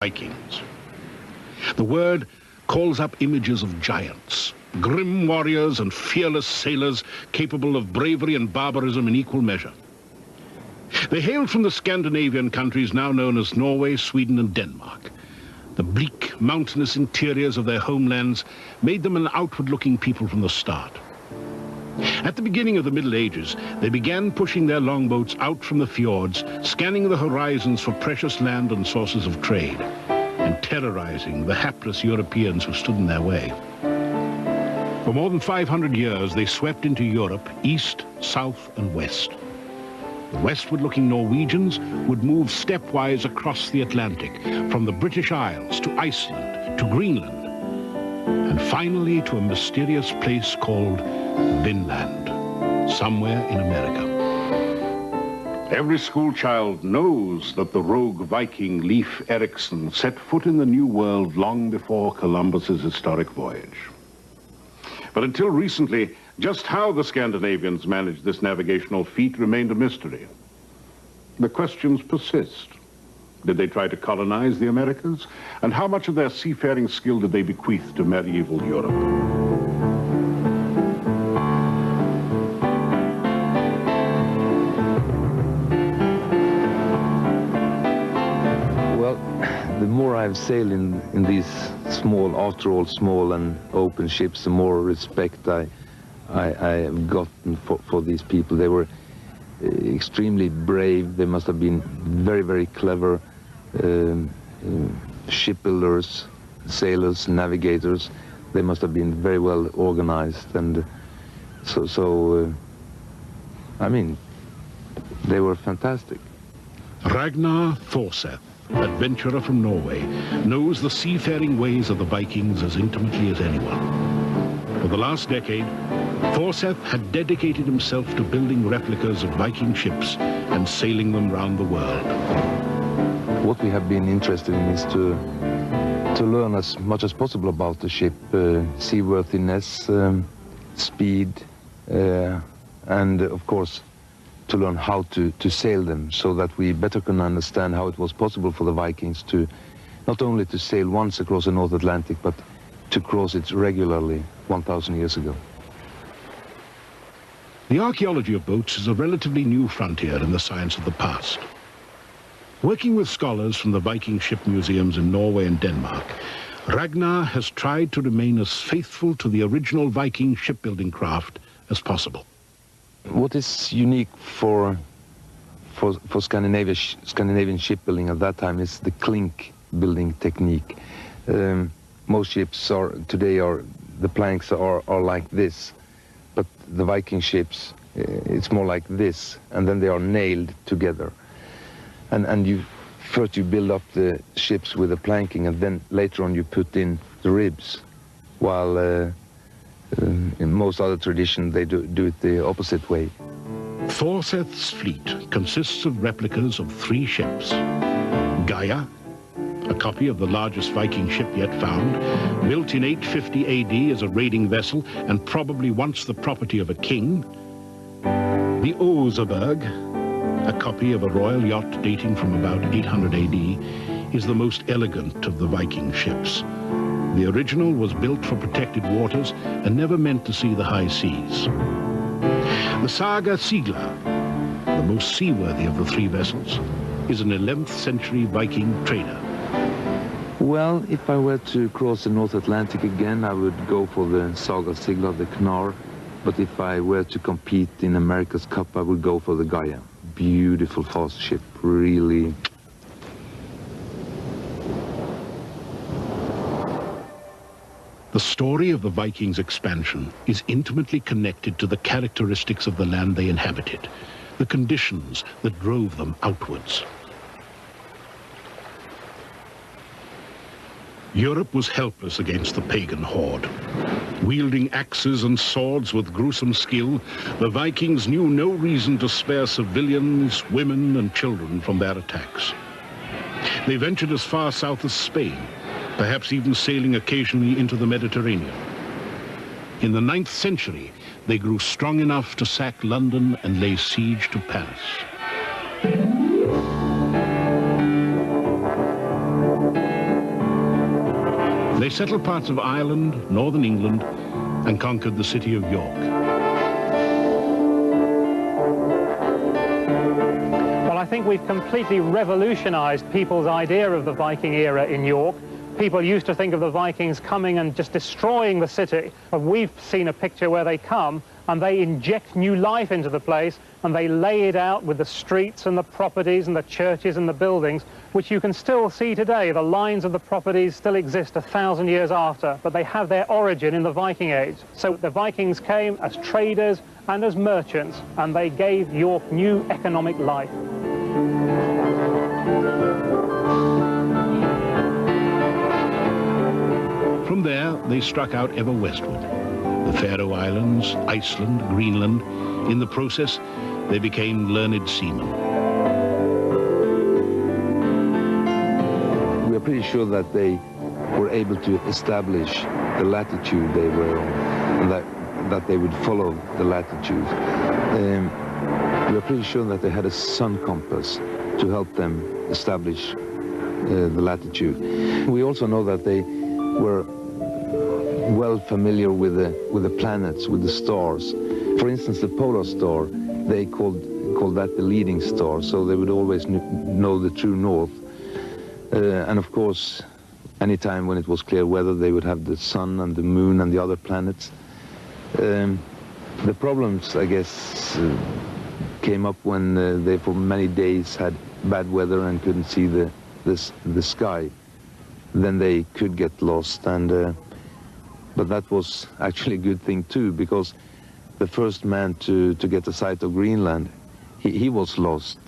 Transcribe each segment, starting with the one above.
Vikings. The word calls up images of giants, grim warriors and fearless sailors capable of bravery and barbarism in equal measure. They hailed from the Scandinavian countries now known as Norway, Sweden and Denmark. The bleak, mountainous interiors of their homelands made them an outward-looking people from the start. At the beginning of the Middle Ages, they began pushing their longboats out from the fjords, scanning the horizons for precious land and sources of trade, and terrorizing the hapless Europeans who stood in their way. For more than 500 years, they swept into Europe, east, south, and west. The westward-looking Norwegians would move stepwise across the Atlantic, from the British Isles to Iceland to Greenland, and finally to a mysterious place called Vinland, somewhere in America. Every schoolchild knows that the rogue Viking Leif Erikson set foot in the New World long before Columbus's historic voyage. But until recently, just how the Scandinavians managed this navigational feat remained a mystery. The questions persist. Did they try to colonize the Americas? And how much of their seafaring skill did they bequeath to medieval Europe? Well, the more I've sailed in these small, after all small and open ships, the more respect I have gotten for these people. They were extremely brave. They must have been very, very clever shipbuilders, sailors, navigators. They must have been very well organized, and I mean, they were fantastic. Ragnar Thorseth, adventurer from Norway, knows the seafaring ways of the Vikings as intimately as anyone. For the last decade, Thorseth had dedicated himself to building replicas of Viking ships and sailing them round the world. What we have been interested in is to learn as much as possible about the ship, seaworthiness, speed, and of course to learn how to sail them, so that we better can understand how it was possible for the Vikings to not only to sail once across the North Atlantic, but to cross it regularly 1,000 years ago. The archaeology of boats is a relatively new frontier in the science of the past. Working with scholars from the Viking ship museums in Norway and Denmark, Ragnar has tried to remain as faithful to the original Viking shipbuilding craft as possible. What is unique for Scandinavian shipbuilding at that time is the clink building technique. Most ships today the planks are like this, but the Viking ships, it's more like this, and then they are nailed together. And first you build up the ships with the planking, and then later on you put in the ribs, while in most other traditions they do it the opposite way. Thorseth's fleet consists of replicas of 3 ships. Gaia, a copy of the largest Viking ship yet found, built in 850 AD as a raiding vessel and probably once the property of a king. The Oseberg, a copy of a royal yacht dating from about 800 AD, is the most elegant of the Viking ships. The original was built for protected waters and never meant to see the high seas. The Saga Sigla, the most seaworthy of the 3 vessels, is an 11th century Viking trader. Well, if I were to cross the North Atlantic again, I would go for the Saga Sigla, the Knar. But if I were to compete in America's Cup, I would go for the Gaia. Beautiful, fast ship, really. The story of the Vikings' expansion is intimately connected to the characteristics of the land they inhabited, the conditions that drove them outwards. Europe was helpless against the pagan horde. Wielding axes and swords with gruesome skill, the Vikings knew no reason to spare civilians, women, and children from their attacks. They ventured as far south as Spain, perhaps even sailing occasionally into the Mediterranean. In the 9th century, they grew strong enough to sack London and lay siege to Paris. They settled parts of Ireland, northern England, and conquered the city of York. Well, I think we've completely revolutionized people's idea of the Viking era in York. People used to think of the Vikings coming and just destroying the city, but we've seen a picture where they come and they inject new life into the place, and they lay it out with the streets and the properties and the churches and the buildings, which you can still see today. The lines of the properties still exist 1,000 years after, but they have their origin in the Viking Age. So the Vikings came as traders and as merchants, and they gave York new economic life. From there, they struck out ever westward. The Faroe Islands, Iceland, Greenland. In the process, they became learned seamen. We are pretty sure that they were able to establish the latitude they were on, and that they would follow the latitude. We are pretty sure that they had a sun compass to help them establish the latitude. We also know that they were well familiar with the planets, with the stars. For instance, the polar star, they called that the leading star, so they would always know the true north. And of course, any time when it was clear weather, they would have the sun and the moon and the other planets. The problems, I guess, came up when they for many days had bad weather and couldn't see the sky. Then they could get lost, and but that was actually a good thing too, because the first man to get a sight of Greenland, he was lost,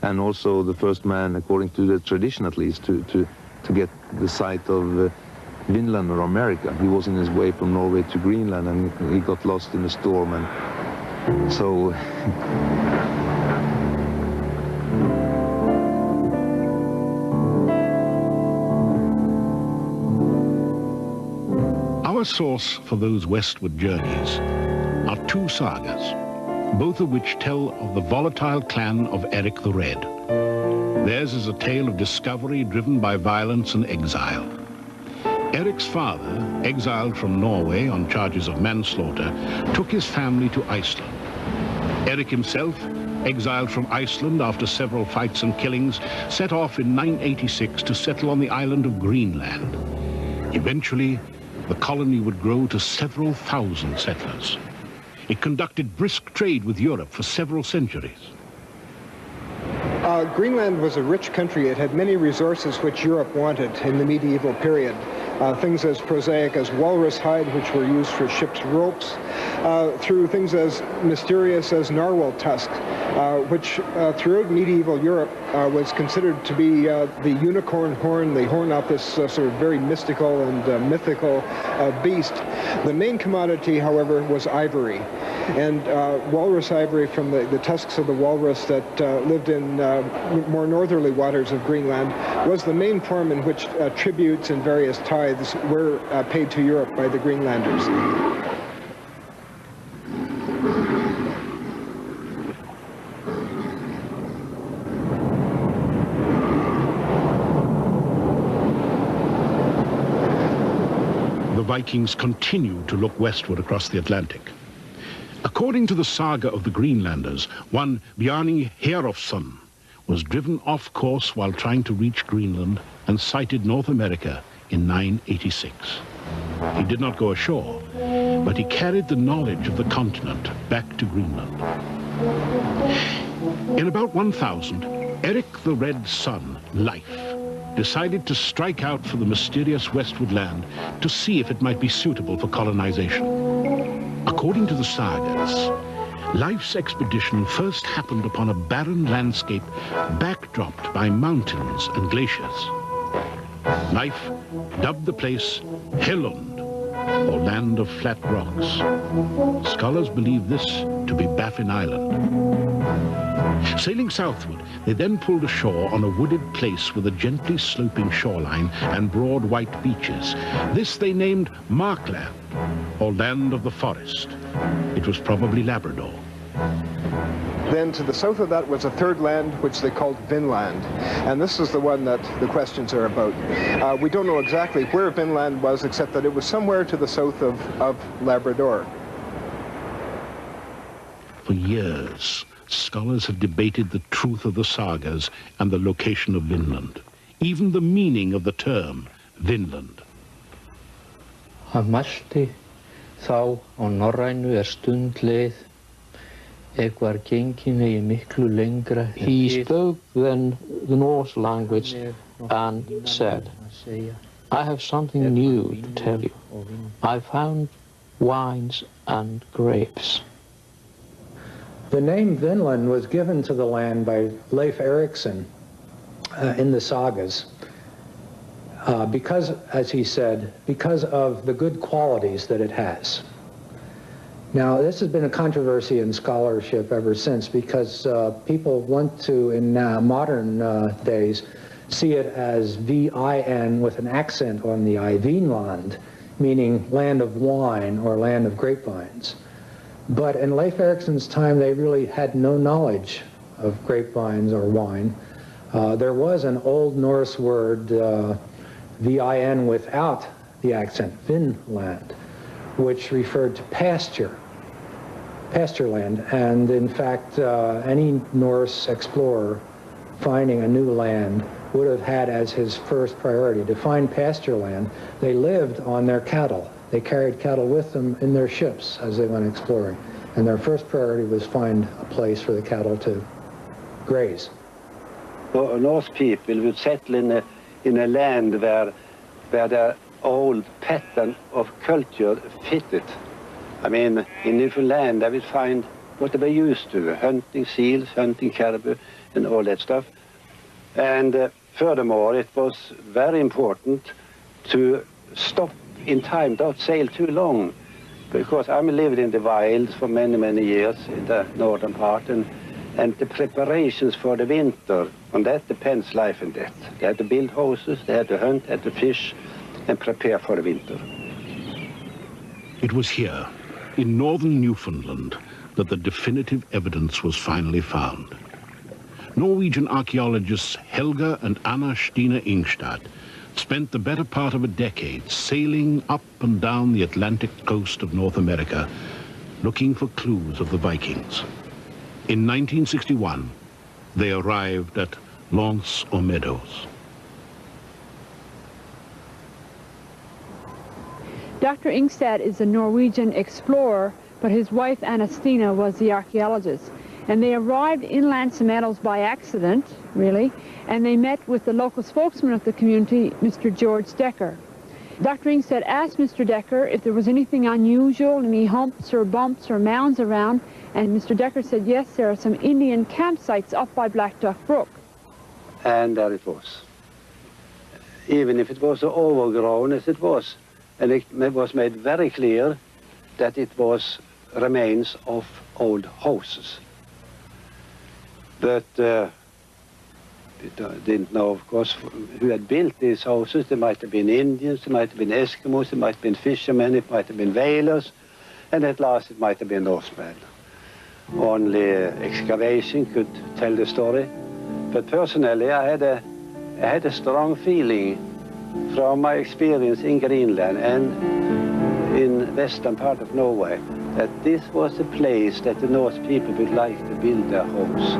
and also the first man, according to the tradition at least, to get the sight of Vinland or America. He was in his way from Norway to Greenland, and he got lost in a storm, and so Our source for those westward journeys are two sagas, both of which tell of the volatile clan of Eric the Red. Theirs is a tale of discovery driven by violence and exile. Eric's father, exiled from Norway on charges of manslaughter, took his family to Iceland. Eric himself, exiled from Iceland after several fights and killings, set off in 986 to settle on the island of Greenland. Eventually, the colony would grow to several thousand settlers. It conducted brisk trade with Europe for several centuries. Greenland was a rich country. It had many resources which Europe wanted in the medieval period. Things as prosaic as walrus hide, which were used for ships' ropes, through things as mysterious as narwhal tusk, which throughout medieval Europe was considered to be the unicorn horn, the horn of this sort of very mystical and mythical beast. The main commodity, however, was ivory. And walrus ivory from the tusks of the walrus that lived in more northerly waters of Greenland was the main form in which tributes and various tithes were paid to Europe by the Greenlanders. The Vikings continued to look westward across the Atlantic. According to the saga of the Greenlanders, one Bjarni Herjolfsson was driven off course while trying to reach Greenland and sighted North America in 986. He did not go ashore, but he carried the knowledge of the continent back to Greenland. In about 1000, Eric the Red's son, Leif, decided to strike out for the mysterious westward land to see if it might be suitable for colonization. According to the sagas, Leif's expedition first happened upon a barren landscape backdropped by mountains and glaciers. Leif dubbed the place Helund, or Land of Flat Rocks. Scholars believe this to be Baffin Island. Sailing southward, they then pulled ashore on a wooded place with a gently sloping shoreline and broad white beaches. This they named Markland, or Land of the Forest. It was probably Labrador. Then to the south of that was a third land, which they called Vinland. And this is the one that the questions are about. We don't know exactly where Vinland was, except that it was somewhere to the south of Labrador. For years, scholars have debated the truth of the sagas and the location of Vinland, even the meaning of the term Vinland. Hann mælti þá á norrænu stundleið, var gengin í miklu lengra. He spoke then the Norse language and said, I have something new to tell you. I found wines and grapes. The name Vinland was given to the land by Leif Erikson in the sagas because, as he said, because of the good qualities that it has. Now, this has been a controversy in scholarship ever since because people want to, in modern days, see it as V-I-N with an accent on the I, Vinland, meaning land of wine or land of grapevines. But in Leif Erikson's time, they really had no knowledge of grapevines or wine. There was an Old Norse word, V-I-N without the accent, Vinland, which referred to pasture land. And in fact, any Norse explorer finding a new land would have had as his first priority to find pasture land. They lived on their cattle. They carried cattle with them in their ships as they went exploring. And their first priority was find a place for the cattle to graze. Well, Norse people would settle in a land where the old pattern of culture fitted. I mean, in Newfoundland, I would find what they were used to, hunting seals, hunting caribou, and all that stuff. And furthermore, it was very important to stop in time, don't sail too long, because I lived in the wilds for many, many years in the northern part, and the preparations for the winter, on that depends life and death. They had to build houses, they had to hunt, they had to fish, and prepare for the winter. It was here, in northern Newfoundland, that the definitive evidence was finally found. Norwegian archaeologists Helga and Anna Stina Ingstad spent the better part of a decade sailing up and down the Atlantic coast of North America, looking for clues of the Vikings. In 1961, they arrived at Lance aux Meadows. Dr. Ingstad is a Norwegian explorer, but his wife Anna Stina was the archaeologist. And they arrived in Lance aux Meadows by accident, really, and they met with the local spokesman of the community, Mr. George Decker. Dr. Ingstad asked Mr. Decker if there was anything unusual, any humps or bumps or mounds around, and Mr. Decker said, yes, there are some Indian campsites up by Black Duck Brook. And there it was. Even if it was so overgrown as it was, and it was made very clear that it was remains of old houses. But we didn't know, of course, who had built these houses. There might have been Indians, there might have been Eskimos, there might have been fishermen, it might have been whalers, and at last it might have been Norsemen. Only excavation could tell the story. But personally, I had a strong feeling from my experience in Greenland and in western part of Norway that this was a place that the Norse people would like to build their homes.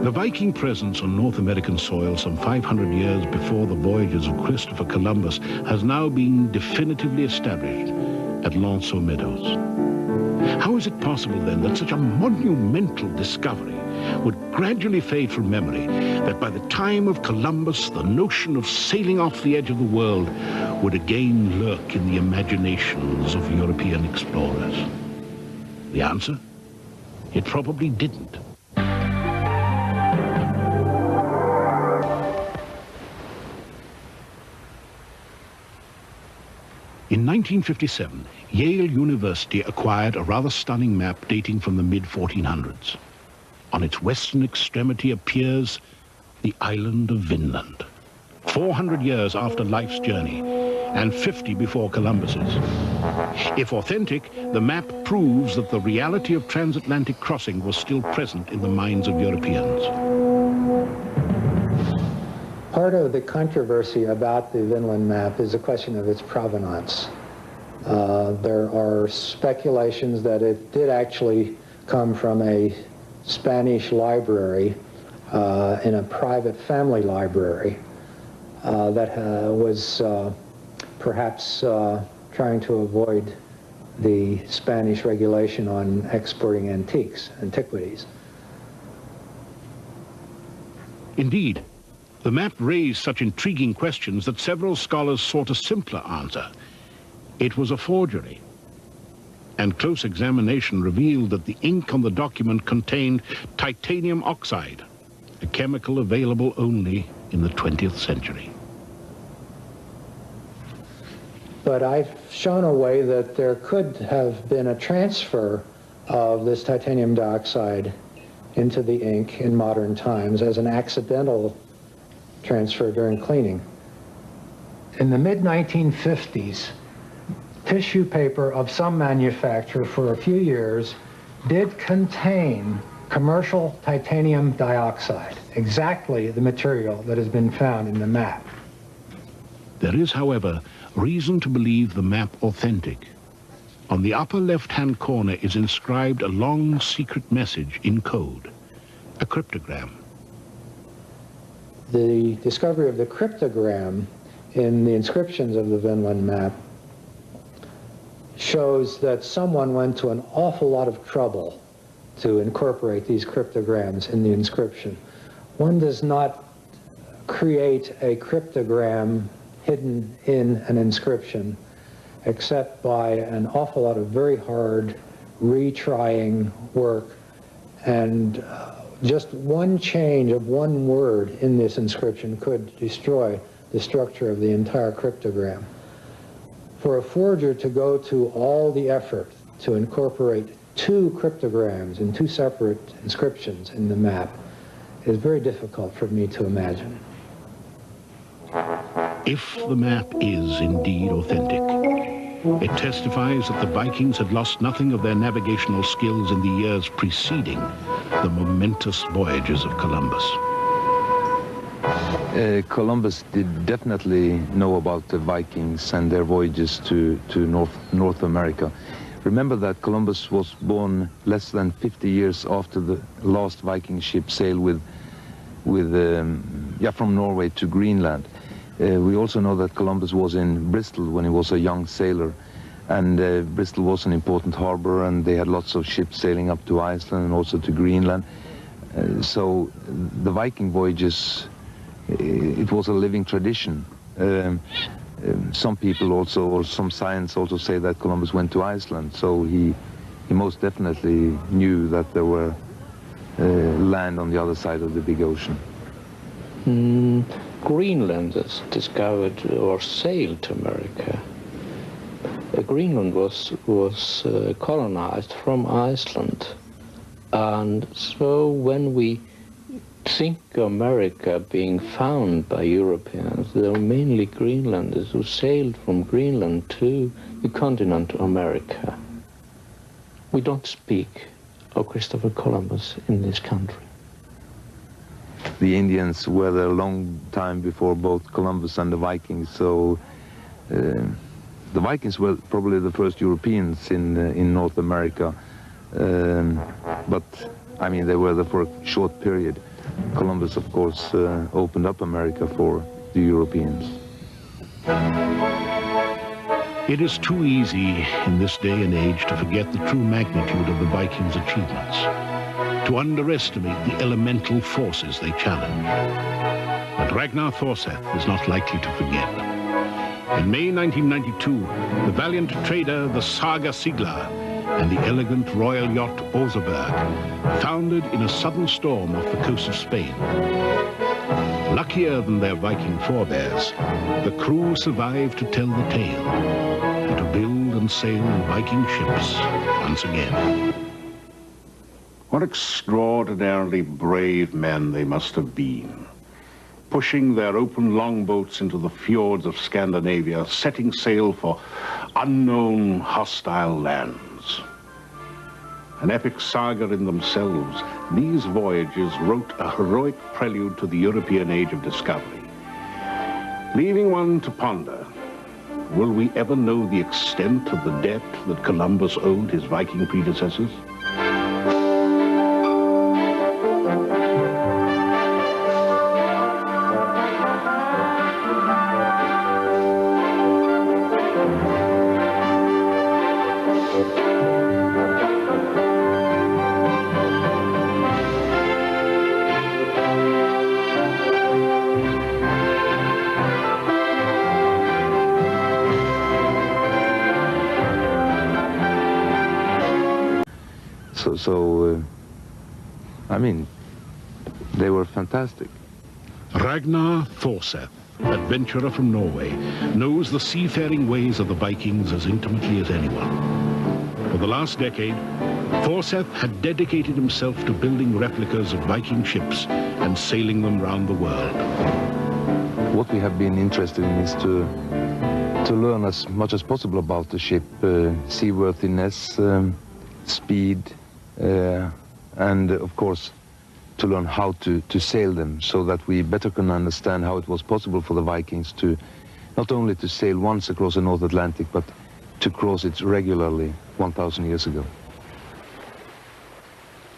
The Viking presence on North American soil some 500 years before the voyages of Christopher Columbus has now been definitively established at Lance aux Meadows. How is it possible then that such a monumental discovery would gradually fade from memory, that by the time of Columbus the notion of sailing off the edge of the world would again lurk in the imaginations of European explorers? The answer? It probably didn't. In 1957, Yale University acquired a rather stunning map dating from the mid-1400s. On its western extremity appears the island of Vinland. 400 years after life's journey, and 50 before Columbus's. If authentic, the map proves that the reality of transatlantic crossing was still present in the minds of Europeans. Part of the controversy about the Vinland map is the question of its provenance. There are speculations that it did actually come from a Spanish library in a private family library that was perhaps trying to avoid the Spanish regulation on exporting antiquities. Indeed, the map raised such intriguing questions that several scholars sought a simpler answer. It was a forgery. And close examination revealed that the ink on the document contained titanium oxide, a chemical available only in the 20th century. But I've shown a way that there could have been a transfer of this titanium dioxide into the ink in modern times as an accidental transfer during cleaning. In the mid-1950s, tissue paper of some manufacturer for a few years did contain commercial titanium dioxide, exactly the material that has been found in the map. There is, however, reason to believe the map authentic. On the upper left-hand corner is inscribed a long secret message in code, a cryptogram. The discovery of the cryptogram in the inscriptions of the Vinland map shows that someone went to an awful lot of trouble to incorporate these cryptograms in the inscription. One does not create a cryptogram hidden in an inscription except by an awful lot of very hard retrying work, and just one change of one word in this inscription could destroy the structure of the entire cryptogram. For a forger to go to all the effort to incorporate two cryptograms in two separate inscriptions in the map is very difficult for me to imagine. If the map is indeed authentic, it testifies that the Vikings had lost nothing of their navigational skills in the years preceding the momentous voyages of Columbus. Columbus did definitely know about the Vikings and their voyages to North America. Remember that Columbus was born less than 50 years after the last Viking ship sailed from Norway to Greenland. We also know that Columbus was in Bristol when he was a young sailor, and Bristol was an important harbor, and they had lots of ships sailing up to Iceland and also to Greenland. So the Viking voyages, it was a living tradition. Some people also, or some science also say that Columbus went to Iceland, so he most definitely knew that there were land on the other side of the big ocean. Greenlanders discovered or sailed to America. Greenland was colonized from Iceland, and so when we think America being found by Europeans, there were mainly Greenlanders who sailed from Greenland to the continent of America. We don't speak of Christopher Columbus in this country. The Indians were there a long time before both Columbus and the Vikings, so the Vikings were probably the first Europeans in North America, but I mean they were there for a short period. Columbus, of course, opened up America for the Europeans. It is too easy in this day and age to forget the true magnitude of the Vikings' achievements, to underestimate the elemental forces they challenged. But Ragnar Thorseth is not likely to forget. In May 1992, the valiant trader, the Saga Sigla, and the elegant royal yacht Oseberg foundered in a sudden storm off the coast of Spain. Luckier than their Viking forebears, the crew survived to tell the tale and to build and sail Viking ships once again. What extraordinarily brave men they must have been. pushing their open longboats into the fjords of Scandinavia, setting sail for unknown, hostile lands. An epic saga in themselves, these voyages wrote a heroic prelude to the European age of discovery, leaving one to ponder, will we ever know the extent of the debt that Columbus owed his Viking predecessors? I mean, they were fantastic. Ragnar Thorseth, adventurer from Norway, knows the seafaring ways of the Vikings as intimately as anyone. For the last decade, Thorseth had dedicated himself to building replicas of Viking ships and sailing them round the world. What we have been interested in is to learn as much as possible about the ship, seaworthiness, speed, and of course to learn how to sail them, so that we better can understand how it was possible for the Vikings to not only to sail once across the North Atlantic, but to cross it regularly 1,000 years ago.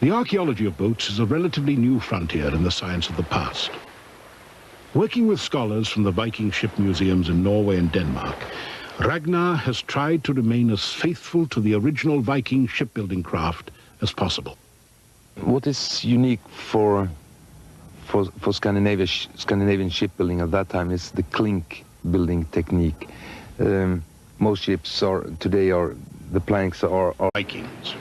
The archaeology of boats is a relatively new frontier in the science of the past. Working with scholars from the Viking ship museums in Norway and Denmark, Ragnar has tried to remain as faithful to the original Viking shipbuilding craft as possible. What is unique for Scandinavian shipbuilding at that time is the clink building technique. Most ships today the planks are Vikings.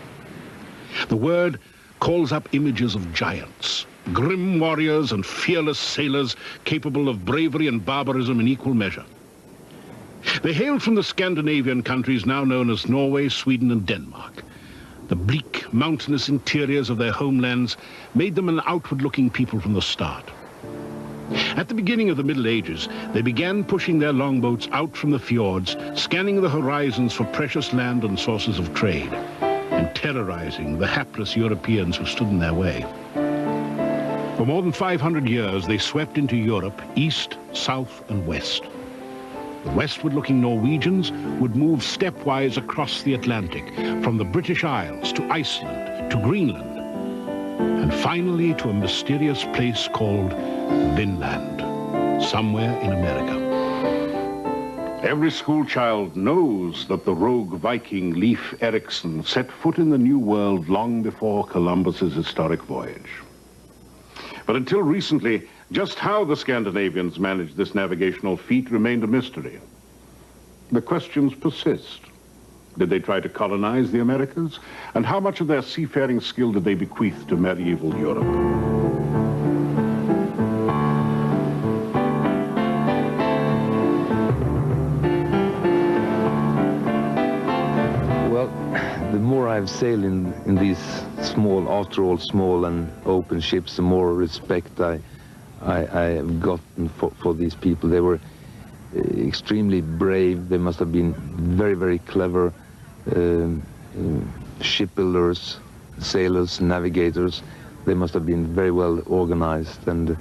The word calls up images of giants, grim warriors and fearless sailors capable of bravery and barbarism in equal measure. They hailed from the Scandinavian countries now known as Norway, Sweden and Denmark. The bleak, mountainous interiors of their homelands made them an outward-looking people from the start. At the beginning of the Middle Ages, they began pushing their longboats out from the fjords, scanning the horizons for precious land and sources of trade, and terrorizing the hapless Europeans who stood in their way. For more than 500 years, they swept into Europe, east, south, and west. The westward-looking Norwegians would move stepwise across the Atlantic, from the British Isles to Iceland to Greenland, and finally to a mysterious place called Vinland, somewhere in America. Every schoolchild knows that the rogue Viking Leif Erikson set foot in the New World long before Columbus's historic voyage. But until recently, just how the Scandinavians managed this navigational feat remained a mystery. The questions persist. Did they try to colonize the Americas? And how much of their seafaring skill did they bequeath to medieval Europe? Well, the more I've sailed in these small, after all small and open ships, the more respect I have gotten for these people. They were extremely brave. They must have been very, very clever shipbuilders, sailors, navigators. They must have been very well organized, and